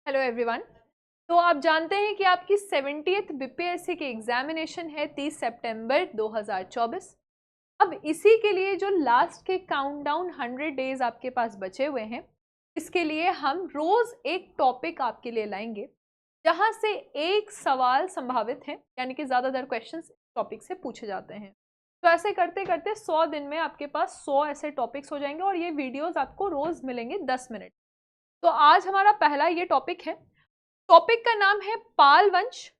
Hello everyone. तो आप जानते हैं कि आपकी 70th बीपीएससी की एग्जामिनेशन है 30 सितंबर 2024। अब इसी के लिए जो लास्ट के काउंटडाउन 100 डेज आपके पास बचे हुए हैं, इसके लिए हम रोज एक टॉपिक आपके लिए लाएंगे जहां से एक सवाल संभावित है, यानी कि ज़्यादातर क्वेश्चंस टॉपिक से पूछे जाते हैं। तो ऐसे करते करते 100 दिन में आपके पास 100 ऐसे टॉपिक्स हो जाएंगे और ये वीडियोस आपको रोज मिलेंगे 10 मिनट। तो आज हमारा पहला ये टॉपिक है। टॉपिक का नाम है पाल वंश,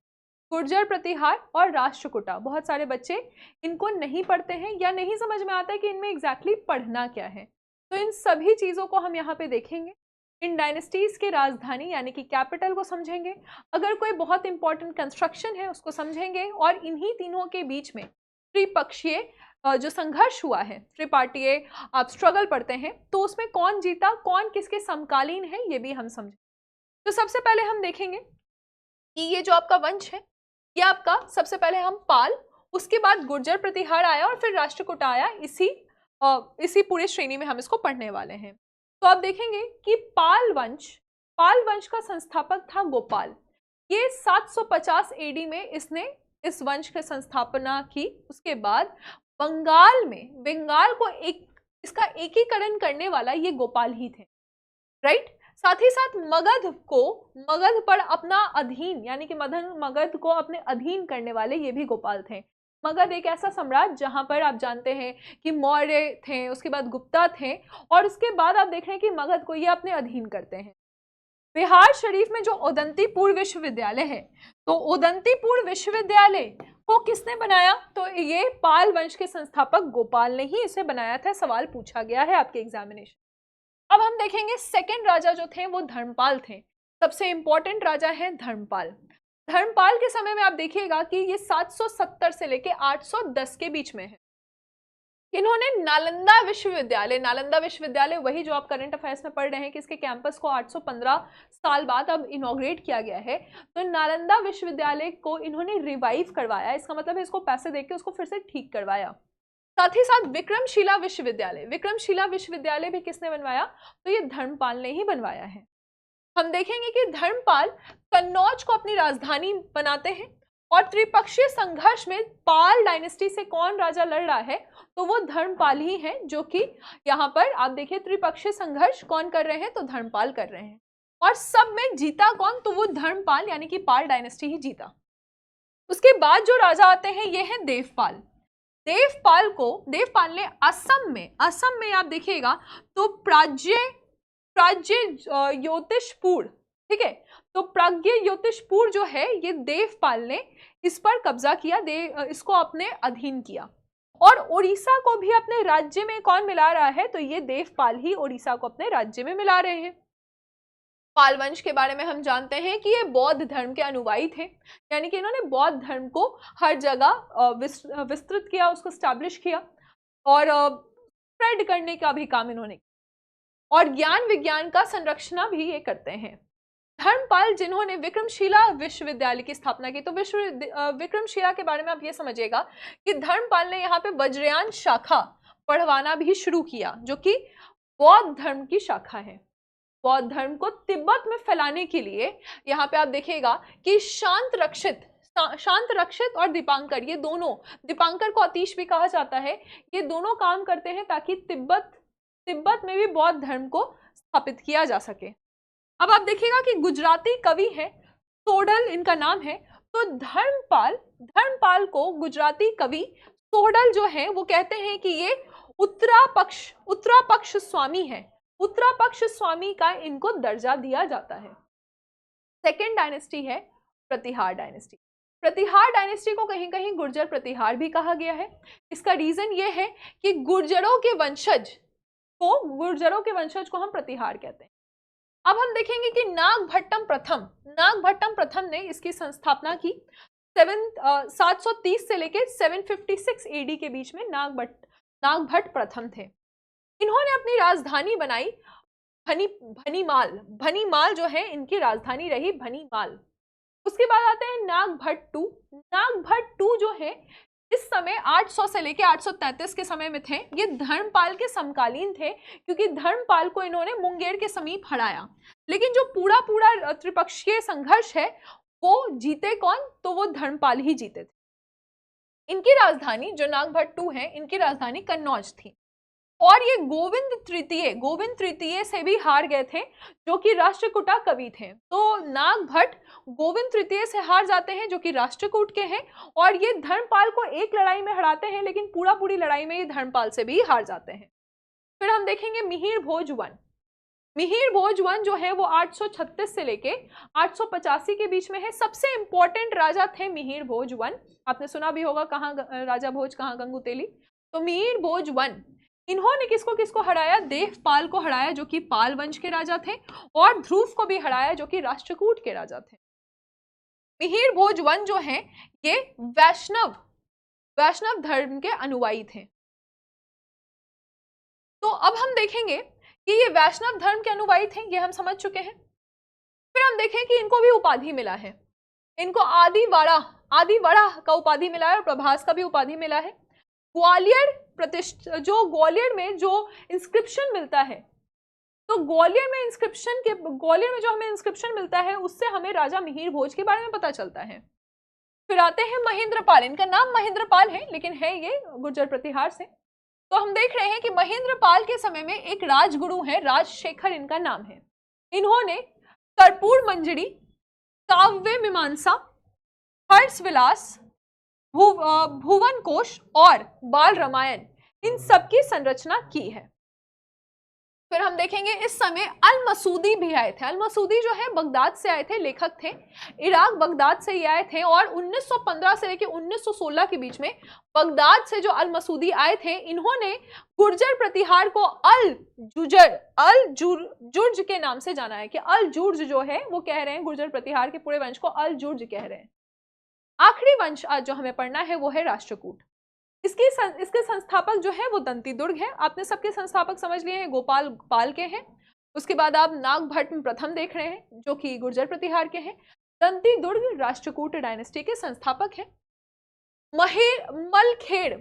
गुर्जर प्रतिहार और राष्ट्रकूटा। बहुत सारे बच्चे इनको नहीं पढ़ते हैं या नहीं समझ में आता है कि इनमें एग्जैक्टली पढ़ना क्या है। तो इन सभी चीज़ों को हम यहाँ पे देखेंगे। इन डायनेस्टीज के राजधानी यानी कि कैपिटल को समझेंगे, अगर कोई बहुत इंपॉर्टेंट कंस्ट्रक्शन है उसको समझेंगे, और इन्हीं तीनों के बीच में त्रिपक्षीय जो संघर्ष हुआ है, त्रिपार्टीय आप स्ट्रगल पढ़ते हैं, तो उसमें कौन जीता, कौन किसके समकालीन है, ये भी हम समझेंगे। तो सबसे पहले हम देखेंगे कि ये जो आपका वंश है, ये आपका सबसे पहले हम पाल, उसके बाद गुर्जर प्रतिहार आया और फिर राष्ट्रकूटा आया। इसी पूरे श्रेणी में हम इसको पढ़ने वाले हैं। तो आप देखेंगे कि पाल वंश का संस्थापक था गोपाल। ये 750 एडी में इसने इस वंश की संस्थापना की। उसके बाद बंगाल को इसका एकीकरण करने वाला ये गोपाल ही थे, राइट। साथ ही साथ मगध पर अपना अधीन यानी कि मगध को अपने अधीन करने वाले ये भी गोपाल थे। मगध एक ऐसा सम्राट जहां पर आप जानते हैं कि मौर्य थे, उसके बाद गुप्ता थे, और उसके बाद आप देख रहे हैं कि मगध को ये अपने अधीन करते हैं। बिहार शरीफ में जो उदंतीपुर विश्वविद्यालय है, तो उदंतीपुर विश्वविद्यालय को किसने बनाया? तो ये पाल वंश के संस्थापक गोपाल ने ही इसे बनाया था। सवाल पूछा गया है आपके एग्जामिनेशन। अब हम देखेंगे सेकंड राजा जो थे वो धर्मपाल थे। सबसे इंपॉर्टेंट राजा है धर्मपाल। धर्मपाल के समय में आप देखिएगा कि ये 770 से लेके 810 के बीच में है। इन्होंने नालंदा विश्वविद्यालय वही जो आप करंट अफेयर्स में पढ़ रहे हैं कि इसके कैंपस को 815 साल बाद अब इनॉग्रेट किया गया है। तो नालंदा विश्वविद्यालय को इन्होंने रिवाइव करवाया, इसका मतलब है इसको पैसे देके उसको फिर से ठीक करवाया। साथ ही साथ विक्रमशिला विश्वविद्यालय भी किसने बनवाया? तो ये धर्मपाल ने ही बनवाया है। हम देखेंगे कि धर्मपाल कन्नौज को अपनी राजधानी बनाते हैं, और त्रिपक्षीय संघर्ष में पाल डायनेस्टी से कौन राजा लड़ रहा है? तो वो धर्मपाल ही है, जो कि यहाँ पर आप देखिए त्रिपक्षीय संघर्ष कौन कर रहे हैं? तो धर्मपाल कर रहे हैं। और सब में जीता कौन? तो वो धर्मपाल यानी कि पाल डायनेस्टी ही जीता। उसके बाद जो राजा आते हैं ये है देवपाल। देवपाल ने असम में आप देखिएगा तो प्राज्य ज्योतिषपुर, ठीक है, तो प्राज्ञ ज्योतिषपुर जो है ये देवपाल ने इस पर कब्जा किया, इसको अपने अधीन किया। और उड़ीसा को भी अपने राज्य में कौन मिला रहा है? तो ये देवपाल ही उड़ीसा को अपने राज्य में मिला रहे हैं। पाल वंश के बारे में हम जानते हैं कि ये बौद्ध धर्म के अनुयायी थे, यानी कि इन्होंने बौद्ध धर्म को हर जगह विस्तृत किया, उसको स्टैब्लिश किया और स्प्रेड करने का भी काम इन्होंने किया, और ज्ञान विज्ञान का संरक्षण भी ये करते हैं। धर्मपाल जिन्होंने विक्रमशिला विश्वविद्यालय की स्थापना की, तो विक्रमशिला के बारे में आप ये समझिएगा कि धर्मपाल ने यहाँ पे वज्रयान शाखा पढ़वाना भी शुरू किया, जो कि बौद्ध धर्म की शाखा है। बौद्ध धर्म को तिब्बत में फैलाने के लिए यहाँ पे आप देखिएगा कि शांत रक्षित और दीपांकर, ये दोनों, दीपांकर को अतीश भी कहा जाता है, ये दोनों काम करते हैं ताकि तिब्बत में भी बौद्ध धर्म को स्थापित किया जा सके। अब आप देखिएगा कि गुजराती कवि है सोडल, इनका नाम है। तो धर्मपाल को गुजराती कवि सोडल जो है वो कहते हैं कि ये उत्तरापक्ष स्वामी है। उत्तरापक्ष स्वामी का इनको दर्जा दिया जाता है। सेकेंड डायनेस्टी है प्रतिहार डायनेस्टी। प्रतिहार डायनेस्टी को कहीं कहीं गुर्जर प्रतिहार भी कहा गया है। इसका रीजन ये है कि गुर्जरों के वंशज को हम प्रतिहार कहते हैं। अब हम देखेंगे कि नागभट्टम प्रथम ने इसकी संस्थापना की 730 से लेकर 756 एडी के बीच में नागभट्ट प्रथम थे। इन्होंने अपनी राजधानी बनाई भनीमाल जो है इनकी राजधानी रही भनीमाल। उसके बाद आते हैं नागभट्ट टू जो है इस समय 800 से लेके 833 के समय में थे, ये धर्मपाल के समकालीन थे, क्योंकि धर्मपाल को इन्होंने मुंगेर के समीप हराया। लेकिन जो पूरा पूरा त्रिपक्षीय संघर्ष है वो जीते कौन, तो वो धर्मपाल ही जीते थे। इनकी राजधानी जो नागभट्ट 2 है, इनकी राजधानी कन्नौज थी। और ये गोविंद तृतीय से भी हार गए थे, जो कि राष्ट्रकूटा कवि थे। तो नागभट्ट गोविंद तृतीय से हार जाते हैं, जो कि राष्ट्रकूट के हैं, और ये धर्मपाल को एक लड़ाई में हराते हैं, लेकिन पूरी लड़ाई में ये धर्मपाल से भी हार जाते हैं। फिर हम देखेंगे मिहिर भोज 1। मिहिर भोज 1 जो है वो 836 से लेके 885 के बीच में है। सबसे इंपॉर्टेंट राजा थे मिहिर भोज 1। आपने सुना भी होगा, कहाँ राजा भोज कहाँ गंगू तेली। तो मिहिर भोज 1 इन्होंने किसको किसको हराया, देवपाल को हराया जो कि पाल वंश के राजा थे, और ध्रुव को भी हराया जो कि राष्ट्रकूट के राजा थे। मिहिर भोज 1 जो है ये वैष्णव धर्म के अनुयायी थे। तो अब हम देखेंगे कि ये वैष्णव धर्म के अनुयायी थे, ये हम समझ चुके हैं। फिर हम देखें कि इनको भी उपाधि मिला है, इनको आदिवाड़ा का उपाधि मिला है, और प्रभास का भी उपाधि मिला है। ग्वालियर में जो इंस्क्रिप्शन मिलता है, तो ग्वालियर में जो हमें इंस्क्रिप्शन मिलता है, उससे हमें राजा मिहिर भोज के बारे में पता चलता है। फिर आते हैं महेंद्रपाल। इनका नाम महेंद्रपाल है, लेकिन है ये गुर्जर प्रतिहार से। तो हम देख रहे हैं कि महेंद्रपाल के समय में एक राजगुरु है, राजशेखर इनका नाम है। इन्होंने कर्पूर मंजरी, काव्य मीमांसा, हर्ष विलास, भुवन कोश और बाल रामायण, इन सब की संरचना की है। फिर हम देखेंगे इस समय अल मसूदी भी आए थे। अल मसूदी जो है बगदाद से आए थे, लेखक थे, इराक बगदाद से ही आए थे, और 1915 से लेकर 1916 के बीच में बगदाद से जो अल मसूदी आए थे, इन्होंने गुर्जर प्रतिहार को अल जुर्ज के नाम से जाना है, कि अल जुर्ज जो है वो कह रहे हैं, गुर्जर प्रतिहार के पूरे वंश को अल जुर्ज कह रहे हैं। आखिरी वंश आज जो हमें पढ़ना है वो है राष्ट्रकूट। इसके संस्थापक जो है वो दंती दुर्ग है। आपने सबके संस्थापक समझ लिए हैं, गोपाल पाल के हैं। उसके बाद आप नागभट्ट प्रथम देख रहे हैं जो कि गुर्जर प्रतिहार के हैं। दंती दुर्ग राष्ट्रकूट डायनेस्टी के संस्थापक हैं। मलखेड़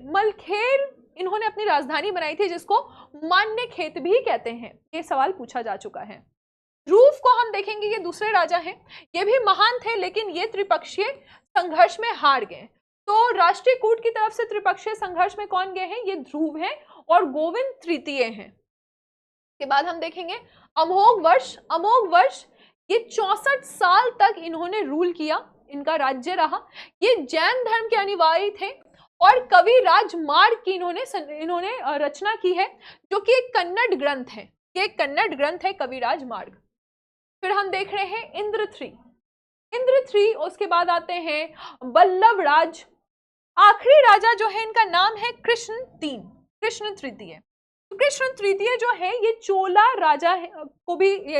इन्होंने अपनी राजधानी बनाई थी, जिसको मान्य खेत भी कहते हैं। ये सवाल पूछा जा चुका है। ध्रुव को हम देखेंगे, ये दूसरे राजा हैं, ये भी महान थे, लेकिन ये त्रिपक्षीय संघर्ष में हार गए। तो राष्ट्रकूट की तरफ से त्रिपक्षीय संघर्ष में कौन गए हैं, ये ध्रुव हैं और गोविंद तृतीय हैं। के बाद हम देखेंगे अमोघ वर्ष ये 64 साल तक इन्होंने रूल किया, इनका राज्य रहा। ये जैन धर्म के अनुयायी थे, और कवि राजमार्ग की इन्होंने रचना की है, जो कि एक कन्नड़ ग्रंथ है। ये एक कन्नड़ ग्रंथ है, कवि राजमार्ग। फिर हम देख रहे हैं इंद्र 3। उसके बाद आते हैं बल्लभ राज। आखिरी राजा जो है इनका नाम है कृष्ण तृतीय। कृष्ण तृतीय जो है ये चोला राजा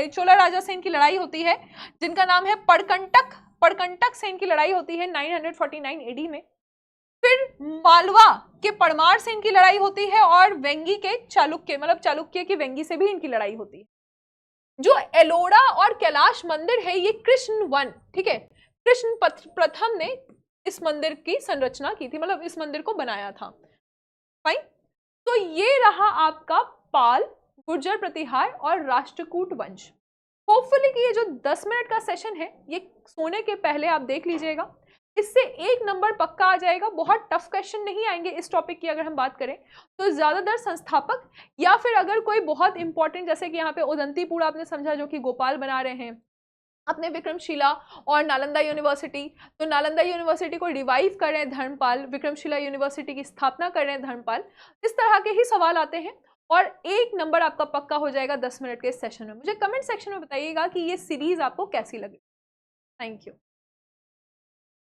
चोला राजा से इनकी लड़ाई होती है, जिनका नाम है पड़कंटक से इनकी लड़ाई होती है 949 एडी में। फिर मालवा के पड़मार से इनकी लड़ाई होती है, और वेंगी के चालुक्य के वेंगी से भी इनकी लड़ाई होती है। जो एलोरा और कैलाश मंदिर है, ये कृष्ण 1, ठीक है, कृष्ण प्रथम ने इस मंदिर की संरचना की थी, मतलब इस मंदिर को बनाया था। फाइन। तो ये रहा आपका पाल, गुर्जर प्रतिहार और राष्ट्रकूट वंश। होपफुली कि ये जो 10 मिनट का सेशन है, ये सोने के पहले आप देख लीजिएगा, इससे 1 नंबर पक्का आ जाएगा। बहुत टफ क्वेश्चन नहीं आएंगे इस टॉपिक की। अगर हम बात करें तो ज्यादातर संस्थापक, या फिर अगर कोई बहुत इंपॉर्टेंट, जैसे कि यहाँ पे उदंतीपुर आपने समझा जो कि गोपाल बना रहे हैं, अपने विक्रमशिला और नालंदा यूनिवर्सिटी, तो नालंदा यूनिवर्सिटी को रिवाइव कर रहे हैं धर्मपाल, विक्रमशिला यूनिवर्सिटी की स्थापना कर रहे हैं धर्मपाल। इस तरह के ही सवाल आते हैं, और 1 नंबर आपका पक्का हो जाएगा 10 मिनट के सेशन में। मुझे कमेंट सेक्शन में बताइएगा कि ये सीरीज आपको कैसी लगी। Thank you.